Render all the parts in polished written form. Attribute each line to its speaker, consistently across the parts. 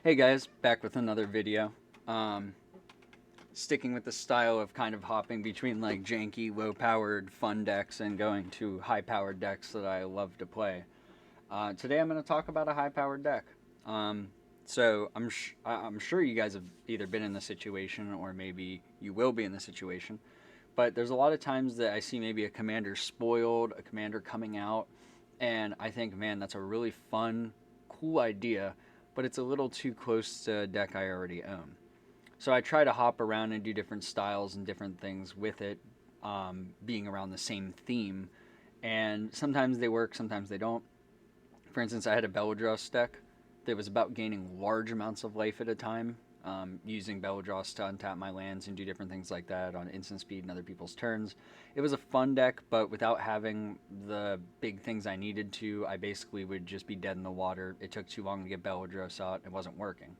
Speaker 1: Hey guys, back with another video. Sticking with the style of kind of hopping between like janky, low-powered, fun decks and going to high-powered decks that I love to play. Today I'm going to talk about a high-powered deck. I'm sure you guys have either been in the situation or maybe you will be in the situation. But there's a lot of times that I see maybe a commander spoiled, a commander coming out, and I think, man, that's a really fun, cool idea, but it's a little too close to a deck I already own. So I try to hop around and do different styles and different things with it, being around the same theme. And sometimes they work, sometimes they don't. For instance, I had a Belladraws deck that was about gaining large amounts of life at a time, using Belladraws to untap my lands and do different things like that on instant speed and other people's turns. It was a fun deck, but without having the big things I needed to, I basically would just be dead in the water. It took too long to get Belladraws out. It wasn't working.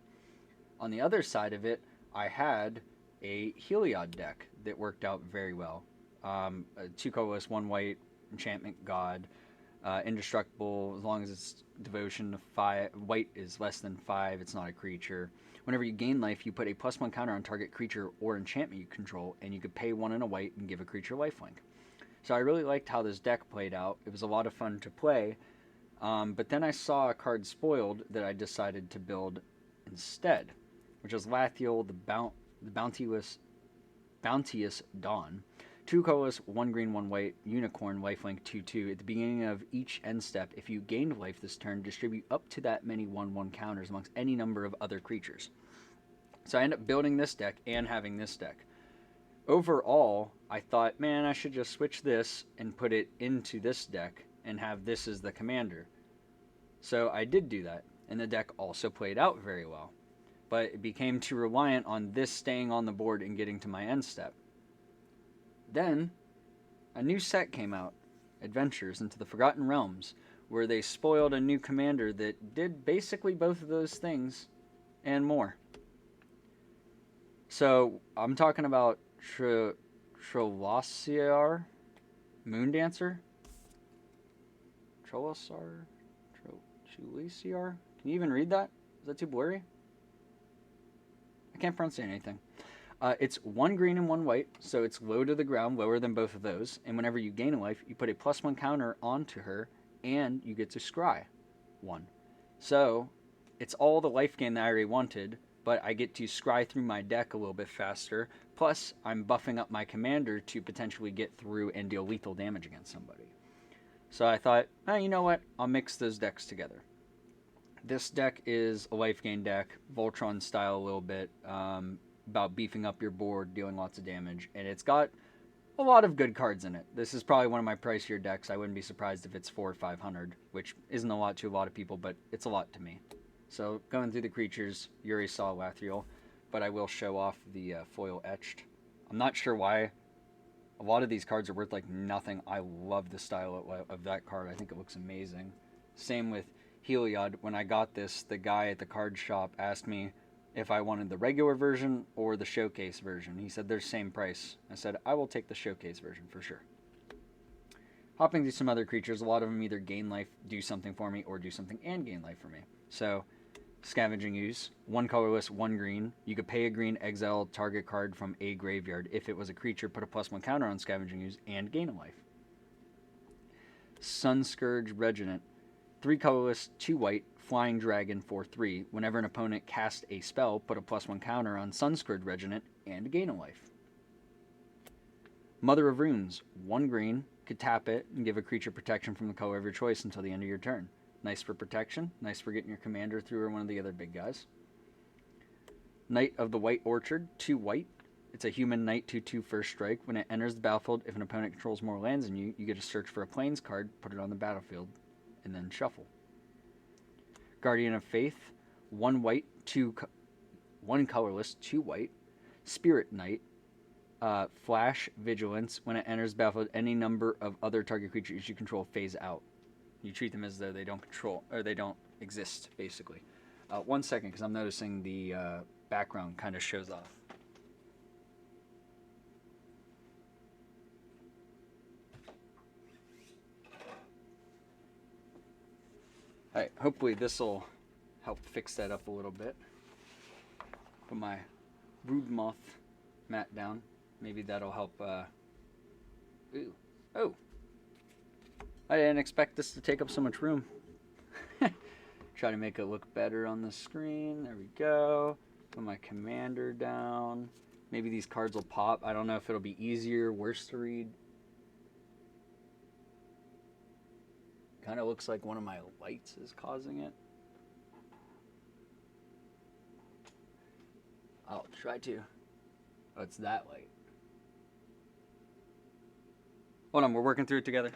Speaker 1: On the other side of it, I had a Heliod deck that worked out very well. A 2 colorless, 1 white, enchantment god, indestructible as long as it's devotion to 5. White is less than 5, it's not a creature. Whenever you gain life, you put a +1 counter on target creature or enchantment you control, and you could pay 1 and a white and give a creature lifelink. So I really liked how this deck played out. It was a lot of fun to play. But then I saw a card spoiled that I decided to build instead, which was Lathiel, the Bounteous Dawn. 2 colorless, 1 green, 1 white, unicorn, lifelink 2/2. At the beginning of each end step, if you gained life this turn, distribute up to that many 1/1 counters amongst any number of other creatures. So I ended up building this deck and having this deck. Overall, I thought, man, I should just switch this and put it into this deck and have this as the commander. So I did do that, and the deck also played out very well. But it became too reliant on this staying on the board and getting to my end step. Then, a new set came out, Adventures into the Forgotten Realms, where they spoiled a new commander that did basically both of those things and more. So, I'm talking about Trelasarra, Moondancer? Trelasarra? Trelasarra? Can you even read that? Is that too blurry? I can't pronounce anything. It's 1 green and 1 white, so it's low to the ground, lower than both of those. And whenever you gain a life, you put a +1 counter onto her, and you get to scry 1. So it's all the life gain that I already wanted, but I get to scry through my deck a little bit faster. Plus, I'm buffing up my commander to potentially get through and deal lethal damage against somebody. So I thought, oh, you know what? I'll mix those decks together. This deck is a life gain deck, Voltron style a little bit, about beefing up your board, dealing lots of damage, and it's got a lot of good cards in it. This is probably one of my pricier decks. I wouldn't be surprised if it's 400 or 500, which isn't a lot to a lot of people, but it's a lot to me. So going through the creatures, you already saw Lathiel, but I will show off the foil etched. I'm not sure why. A lot of these cards are worth like nothing. I love the style of that card. I think it looks amazing. Same with Heliod. When I got this, the guy at the card shop asked me if I wanted the regular version or the showcase version. He said they're same price. I said I will take the showcase version for sure. Hopping through some other creatures, a lot of them either gain life, do something for me, or do something and gain life for me. So, Scavenging Ooze, 1 colorless, 1 green. You could pay a green, exile target card from a graveyard. If it was a creature, put a +1 counter on Scavenging Ooze and gain a life. Sunscourge Regiment, 3 colorless, 2 white, Flying Dragon 4/3. Whenever an opponent casts a spell, put a +1 counter on Sunscourge Regiment and gain a life. Mother of Runes, 1 green, could tap it and give a creature protection from the color of your choice until the end of your turn. Nice for protection, nice for getting your commander through or one of the other big guys. Knight of the White Orchard, 2 white. It's a human knight 2/2 first strike. When it enters the battlefield, if an opponent controls more lands than you, you get to search for a plains card, put it on the battlefield, and then shuffle. Guardian of Faith, 1 white, 1 colorless, 2 white. Spirit Knight, Flash Vigilance. When it enters the battlefield, any number of other target creatures you control phase out. You treat them as though they don't control, or they don't exist, basically. 1 second, because I'm noticing the background kind of shows off. Alright, hopefully this will help fix that up a little bit. Put my brood moth mat down. Maybe that'll help. Ooh. Oh. I didn't expect this to take up so much room. Try to make it look better on the screen. There we go. Put my commander down. Maybe these cards will pop. I don't know if it'll be easier or worse to read. Kind of looks like one of my lights is causing it. I'll try to. Oh, it's that light. Hold on, we're working through it together.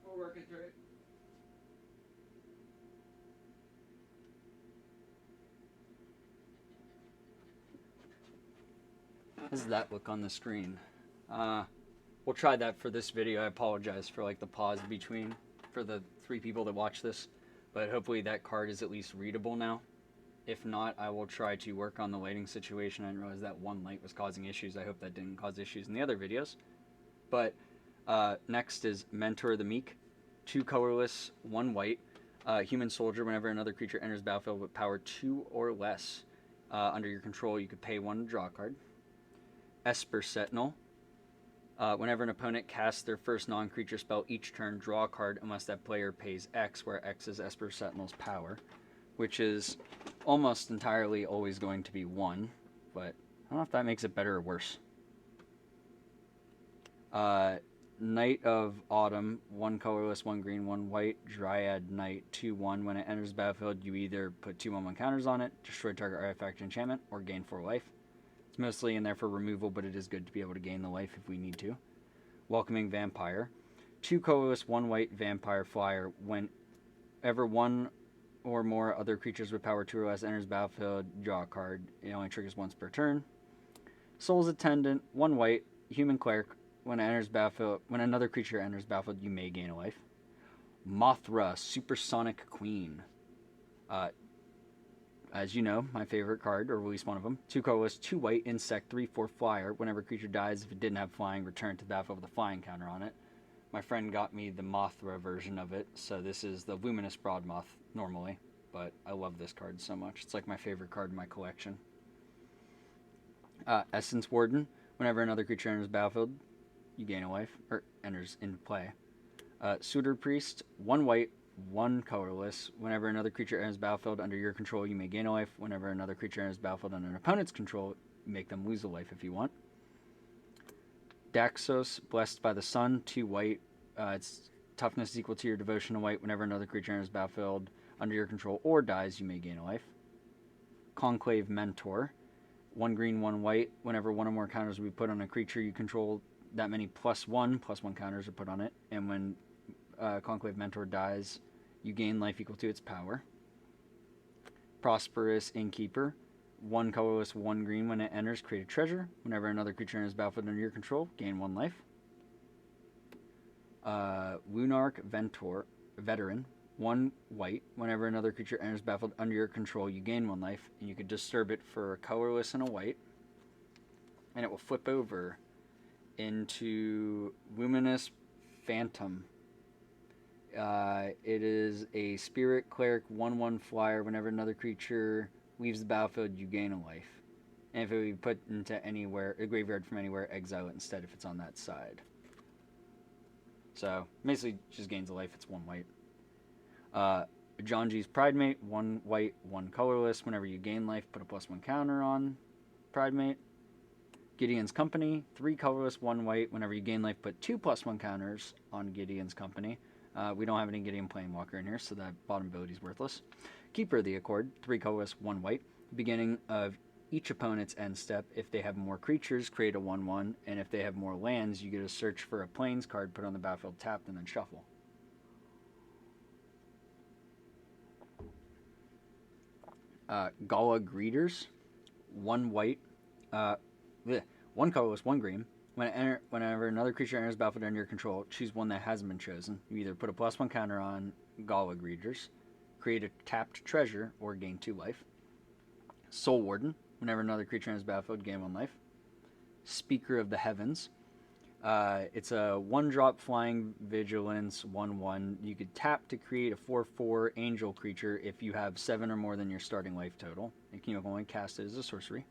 Speaker 1: We're working through it. How does that look on the screen? We'll try that for this video. I apologize for like the pause between for the 3 people that watch this, but hopefully that card is at least readable now. If not, I will try to work on the lighting situation. I didn't realize that one light was causing issues. I hope that didn't cause issues in the other videos. But next is Mentor the Meek. 2 colorless, 1 white. Human soldier. Whenever another creature enters battlefield with power 2 or less under your control, you could pay 1 to draw a card. Esper Sentinel. Whenever an opponent casts their first non-creature spell each turn, draw a card unless that player pays X, where X is Esper Sentinel's power, which is almost entirely always going to be 1, but I don't know if that makes it better or worse. Knight of Autumn, 1 colorless, 1 green, 1 white, Dryad Knight, 2/1. When it enters the battlefield, you either put 2/1/1 counters on it, destroy target artifact enchantment, or gain 4 life. It's mostly in there for removal, but it is good to be able to gain the life if we need to. Welcoming Vampire. 2 colorless, 1 white vampire flyer. Whenever 1 or more other creatures with power 2 or less enters battlefield, draw a card. It only triggers once per turn. Soul's Attendant. 1 white, human cleric. When another creature enters battlefield, you may gain a life. Mothra, Supersonic Queen. As you know, my favorite card, or at least one of them. 2 colorless, 2 white, insect, 3/4 flyer. Whenever a creature dies, if it didn't have flying, return to the battlefield with a flying counter on it. My friend got me the Mothra version of it, so this is the Luminous Broadmoth normally, but I love this card so much. It's like my favorite card in my collection. Essence Warden. Whenever another creature enters the battlefield, you gain a life, or enters into play. Suitor Priest. 1 white, 1 colorless. Whenever another creature enters battlefield under your control, you may gain a life. Whenever another creature enters battlefield under an opponent's control, you make them lose a life if you want. Daxos, Blessed by the Sun, 2 white. Its toughness is equal to your devotion to white. Whenever another creature enters battlefield under your control or dies, you may gain a life. Conclave Mentor, 1 green, 1 white. Whenever 1 or more counters will be put on a creature you control, that many +1 counters are put on it. And when Conclave Mentor dies, you gain life equal to its power. Prosperous Innkeeper. 1 colorless, 1 green. When it enters, create a treasure. Whenever another creature enters battlefield under your control, gain 1 life. Lunarch Veteran. 1 white. Whenever another creature enters battlefield under your control, you gain 1 life. And you could disturb it for a colorless and a white. And it will flip over into Luminous Phantom. It is a spirit cleric 1/1 flyer. Whenever another creature leaves the battlefield, you gain a life. And if it be put into anywhere, a graveyard from anywhere, exile it instead if it's on that side. So basically just gains a life. It's 1 white. Janji's Pridemate, 1 white, 1 colorless. Whenever you gain life, put a +1 counter on Pridemate. Gideon's Company, 3 colorless, 1 white. Whenever you gain life, put 2 +1 counters on Gideon's Company. We don't have any Gideon Planewalker in here, so that bottom ability is worthless. Keeper of the Accord, 3 colorless, 1 white. Beginning of each opponent's end step, if they have more creatures, create a 1/1, and if they have more lands, you get to search for a Plains card, put on the battlefield tapped, and then shuffle. Gala Greeters, 1 white, 1 colorless, 1 green. Whenever another creature enters battlefield under your control, choose one that hasn't been chosen. You either put a +1 counter on Gala Greeters, create a tapped treasure, or gain 2 life. Soul Warden. Whenever another creature enters battlefield, gain 1 life. Speaker of the Heavens. It's a 1-drop flying vigilance 1/1. You could tap to create a 4/4 angel creature if you have 7 or more than your starting life total. You can only cast it as a sorcery.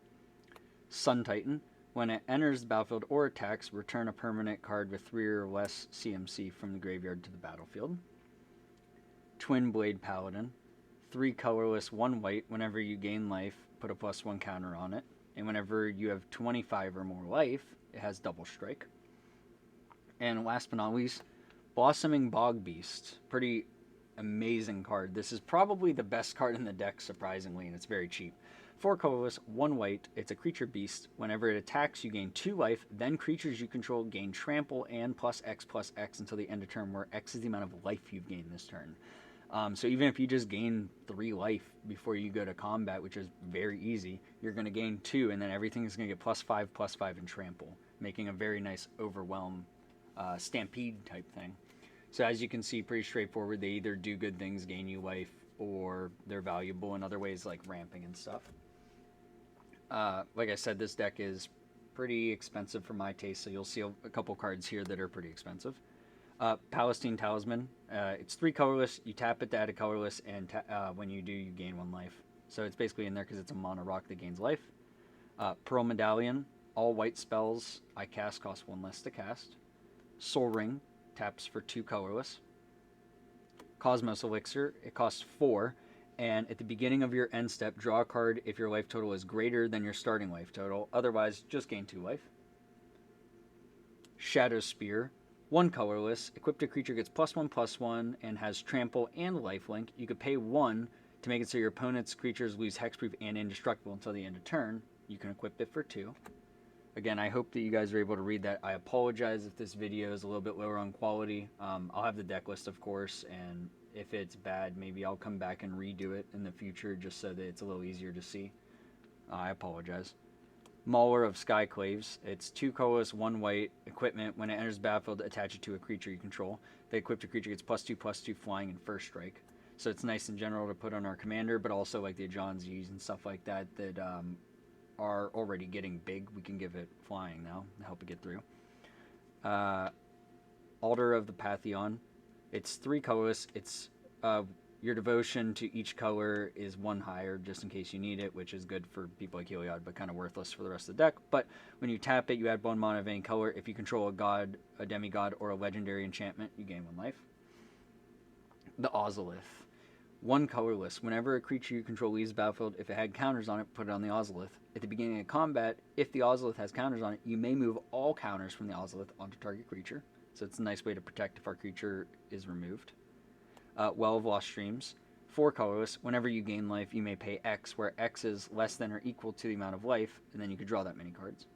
Speaker 1: Sun Titan. When it enters the battlefield or attacks, return a permanent card with 3 or less CMC from the graveyard to the battlefield. Twin Blade Paladin. 3 colorless, 1 white. Whenever you gain life, put a +1 counter on it. And whenever you have 25 or more life, it has double strike. And last but not least, Blossoming Bog Beast. Pretty amazing card. This is probably the best card in the deck, surprisingly, and it's very cheap. 4 colorless, 1 white. It's a creature beast. Whenever it attacks, you gain 2 life. Then creatures you control gain trample and +X until the end of turn, where X is the amount of life you've gained this turn. So even if you just gain 3 life before you go to combat, which is very easy, you're going to gain 2, and then everything is going to get +5/+5 in trample, making a very nice overwhelm stampede type thing. So as you can see, pretty straightforward. They either do good things, gain you life, or they're valuable in other ways like ramping and stuff. Like I said, this deck is pretty expensive for my taste, so you'll see a couple cards here that are pretty expensive. Palestine Talisman. It's 3 colorless. You tap it to add a colorless, and when you do, you gain 1 life. So it's basically in there because it's a mono rock that gains life. Pearl Medallion. All white spells I cast cost 1 less to cast. Soul Ring. Taps for 2 colorless. Cosmos Elixir. It costs 4. And at the beginning of your end step, draw a card if your life total is greater than your starting life total. Otherwise, just gain 2 life. Shadow Spear. 1 colorless. Equipped a creature gets +1/+1 and has trample and lifelink. You could pay 1 to make it so your opponent's creatures lose hexproof and indestructible until the end of turn. You can equip it for 2. Again, I hope that you guys are able to read that. I apologize if this video is a little bit lower on quality. I'll have the deck list, of course, and if it's bad, maybe I'll come back and redo it in the future just so that it's a little easier to see. I apologize. Mauler of Skyclaves. It's 2 colorless, 1 white. Equipment. When it enters the battlefield, attach it to a creature you control. The equipped creature gets +2/+2 flying and first strike. So it's nice in general to put on our commander, but also like the Ajonzis and stuff like that are already getting big. We can give it flying now to help it get through. Altar of the Pantheon. It's 3 colorless. It's your devotion to each color is 1 higher, just in case you need it, which is good for people like Heliod, but kind of worthless for the rest of the deck. But when you tap it, you add 1 mana of any color. If you control a god, a demigod, or a legendary enchantment, you gain 1 life. The Ozolith. 1 colorless. Whenever a creature you control leaves the battlefield, if it had counters on it, put it on the Ozolith. At the beginning of combat, if the Ozolith has counters on it, you may move all counters from the Ozolith onto target creature. So it's a nice way to protect if our creature is removed. Well of Lost Streams. 4 colorless. Whenever you gain life, you may pay X, where X is less than or equal to the amount of life, and then you could draw that many cards.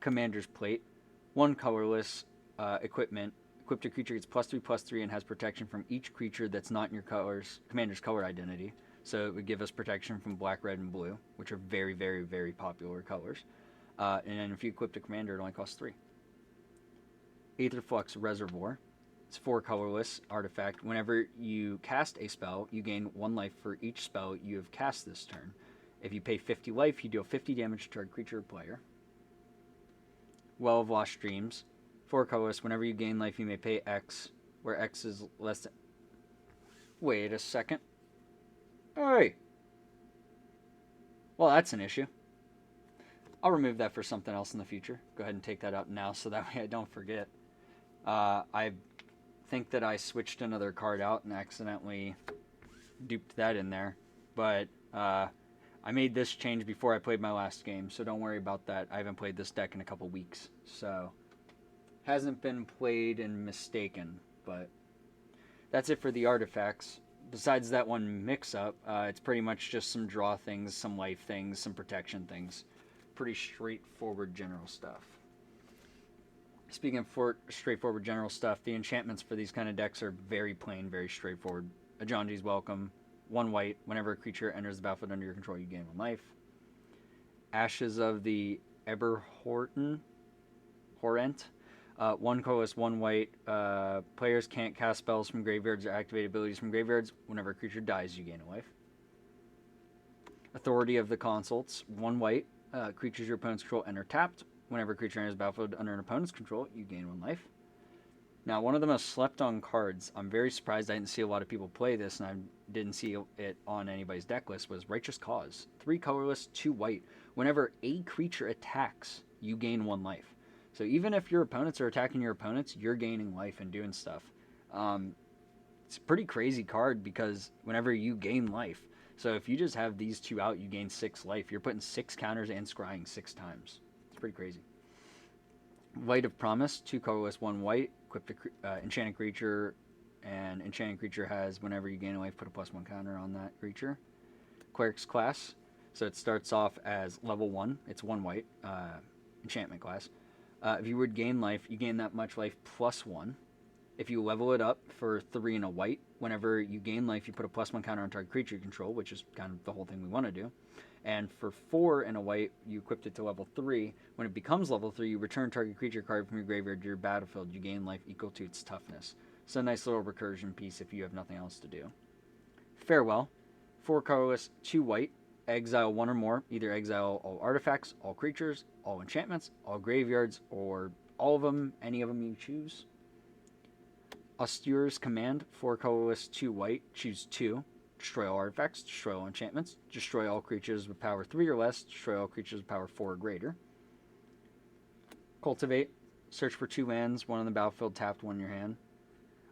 Speaker 1: Commander's Plate. 1 colorless. Equipment. Equipped a creature gets +3/+3 and has protection from each creature that's not in your commander's color identity. So it would give us protection from black, red, and blue, which are very, very, very popular colors. And then if you equipped a commander, it only costs 3. Aetherflux Reservoir. It's 4 colorless artifact. Whenever you cast a spell, you gain 1 life for each spell you have cast this turn. If you pay 50 life, you deal 50 damage to a creature or player. Well of Lost Dreams. 4 colorless. Whenever you gain life, you may pay X, where X is less than... Wait a second. Hey! Well, that's an issue. I'll remove that for something else in the future. Go ahead and take that out now so that way I don't forget. I think that I switched another card out and accidentally duped that in there. But I made this change before I played my last game, so don't worry about that. I haven't played this deck in a couple weeks, so... Hasn't been played and mistaken, but that's it for the artifacts. Besides that one mix-up, it's pretty much just some draw things, some life things, some protection things. Pretty straightforward general stuff. Speaking of straightforward general stuff, the enchantments for these kind of decks are very plain, very straightforward. Ajonji's Welcome. 1 white. Whenever a creature enters the battlefield under your control, you gain 1 life. Ashes of the Eberhorent. 1 colorless, 1 white. Players can't cast spells from graveyards or activate abilities from graveyards. Whenever a creature dies, you gain a life. Authority of the Consults. 1 white. Creatures your opponents control enter tapped. Whenever a creature enters the battlefield under an opponent's control, you gain 1 life. Now, one of the most slept on cards, I'm very surprised I didn't see a lot of people play this, and I didn't see it on anybody's deck list, was Righteous Cause. 3 colorless, 2 white. Whenever a creature attacks, you gain 1 life. So even if your opponents are attacking your opponents, you're gaining life and doing stuff. It's a pretty crazy card because whenever you gain life, so if you just have these 2 out, you gain 6 life. You're putting 6 counters and scrying 6 times. It's pretty crazy. Light of Promise, 2 colorless, 1 white. Equip the enchanted creature, and enchanted creature has, whenever you gain a life, put a +1 counter on that creature. Cleric's Class, so it starts off as level 1. It's 1 white, enchantment class. If you would gain life, you gain that much life +1. If you level it up for 3 and a white, whenever you gain life, you put a +1 counter on target creature you control, which is kind of the whole thing we want to do. And for 4 and a white, you equipped it to level 3. When it becomes level 3, you return target creature card from your graveyard to your battlefield. You gain life equal to its toughness. So a nice little recursion piece if you have nothing else to do. Farewell, 4 colorless, 2 white. Exile 1 or more. Either exile all artifacts, all creatures, all enchantments, all graveyards, or all of them, any of them you choose. Austere's Command, 4 colorless, 2 white. Choose 2. Destroy all artifacts, destroy all enchantments, destroy all creatures with power 3 or less, destroy all creatures with power 4 or greater. Cultivate, search for 2 lands, 1 on the battlefield, tapped, 1 in your hand.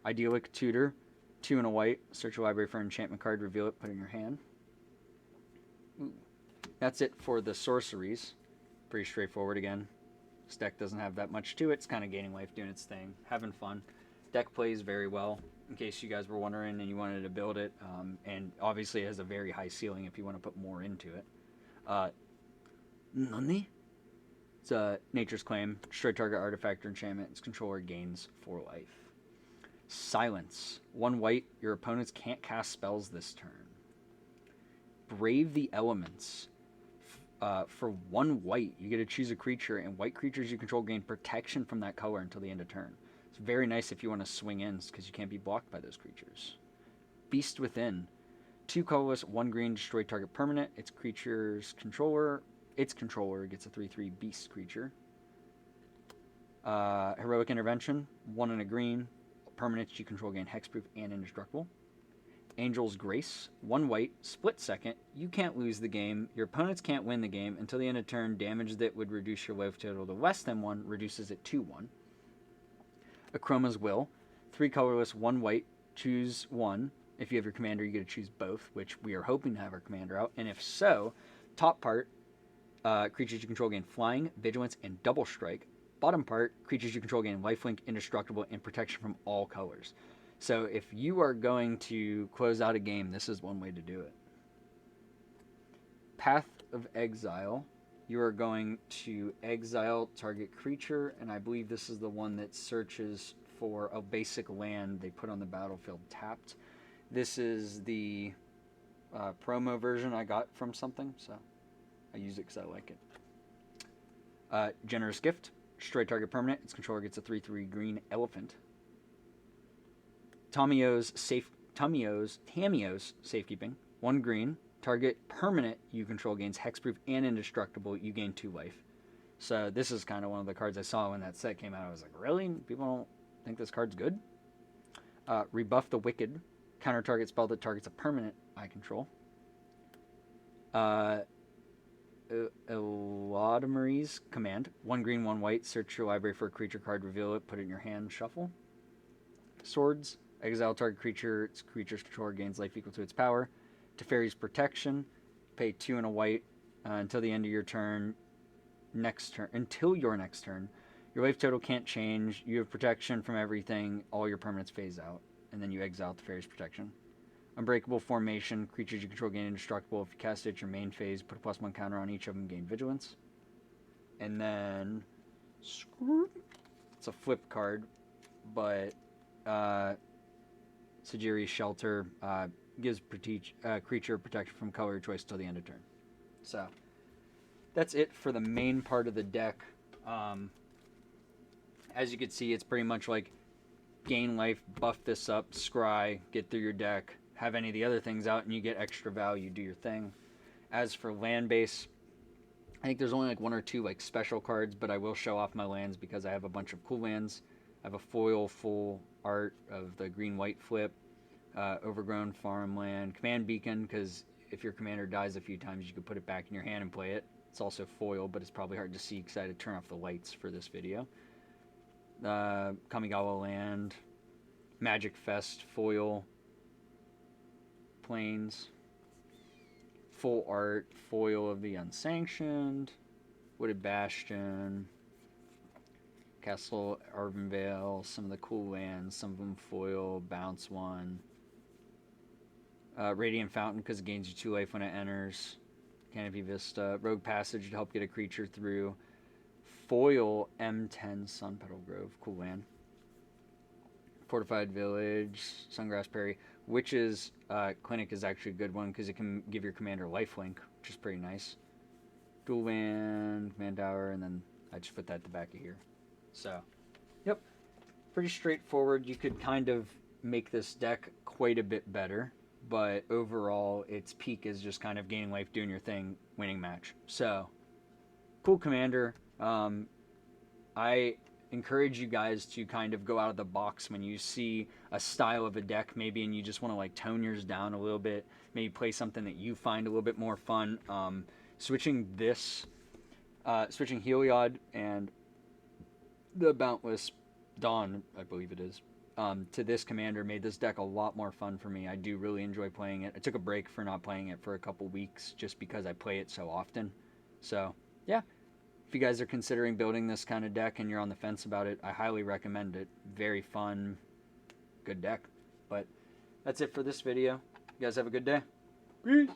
Speaker 1: Idyllic Tutor, 2 and a white, search your library for an enchantment card, reveal it, put it in your hand. Ooh. That's it for the sorceries. Pretty straightforward again. This deck doesn't have that much to it. It's kind of gaining life, doing its thing, having fun. Deck plays very well, in case you guys were wondering and you wanted to build it. And obviously it has a very high ceiling if you want to put more into it. Nani? It's Nature's Claim. Destroy target artifact or enchantment. Its controller gains 4 life. Silence. 1 white. Your opponents can't cast spells this turn. Brave the Elements. For 1 white, you get to choose a creature, and white creatures you control gain protection from that color until the end of turn. It's very nice if you want to swing in, because you can't be blocked by those creatures. Beast Within. 2 colorless, 1 green, destroy target permanent. Its controller gets a 3/3 beast creature. Heroic Intervention. 1 and a green. Permanents you control gain hexproof and indestructible. Angel's Grace. 1 white, split second. You can't lose the game. Your opponents can't win the game. Until the end of turn, damage that would reduce your life total to less than 1 reduces it to 1. Akroma's Will. 3 colorless, 1 white. Choose 1. If you have your commander, you get to choose both, which we are hoping to have our commander out. And if so, top part, creatures you control gain flying, vigilance, and double strike. Bottom part, creatures you control gain lifelink, indestructible, and protection from all colors. So if you are going to close out a game, this is one way to do it. Path of Exile. You are going to exile target creature, and I believe this is the one that searches for a basic land they put on the battlefield tapped. This is the promo version I got from something, so I use it because I like it. Generous Gift. Destroy target permanent. Its controller gets a 3/3 green elephant. Tamiyo's Safekeeping. 1 green. Target permanent you control gains hexproof and indestructible. You gain 2 life. So this is kind of one of the cards I saw when that set came out. I was like, really? People don't think this card's good? Rebuff the Wicked. Counter target spell that targets a permanent I control. Elodamary's Command. 1 green, 1 white. Search your library for a creature card. Reveal it. Put it in your hand. Shuffle. Swords. Exile target creature. Its creature's controller gains life equal to its power. Teferi's Protection. Pay 2 and a white until the end of your turn. Until your next turn. Your life total can't change. You have protection from everything. All your permanents phase out. And then you exile Teferi's Protection. Unbreakable Formation. Creatures you control gain indestructible. If you cast it at your main phase, put a +1 counter on each of them, gain Vigilance. And then it's a flip card, but Sajiri's Shelter gives creature protection from color choice till the end of turn. So that's it for the main part of the deck. As you can see, it's pretty much like gain life, buff this up, scry, get through your deck, have any of the other things out, and you get extra value, do your thing. As for land base, I think there's only like 1 or 2 like special cards, but I will show off my lands because I have a bunch of cool lands. I have a foil full art of the green-white flip, overgrown farmland, command beacon, because if your commander dies a few times, you could put it back in your hand and play it. It's also foil, but it's probably hard to see because I had to turn off the lights for this video. Kamigawa land, Magic Fest foil, planes, full art foil of the Unsanctioned, Wooded Bastion, Castle Ardenvale, some of the cool lands, some of them foil, bounce 1. Radiant Fountain because it gains you 2 life when it enters. Canopy Vista, Rogue Passage to help get a creature through. Foil M10 Sun Petal Grove, cool land. Fortified Village, Sungrass Prairie. Witch's Clinic is actually a good one because it can give your commander lifelink, which is pretty nice. Dual land, Command Tower, and then I just put that at the back of here. So, yep, pretty straightforward. You could kind of make this deck quite a bit better, but overall, its peak is just kind of gaining life, doing your thing, winning match. So, cool commander. I encourage you guys to kind of go out of the box when you see a style of a deck maybe and you just want to like tone yours down a little bit, maybe play something that you find a little bit more fun. Switching Heliod and the Boundless Dawn, I believe it is, to this commander made this deck a lot more fun for me. I do really enjoy playing it. I took a break for not playing it for a couple weeks just because I play it so often. So yeah, if you guys are considering building this kind of deck and you're on the fence about it, I highly recommend it. Very fun, good deck. But that's it for this video. You guys have a good day. Peace.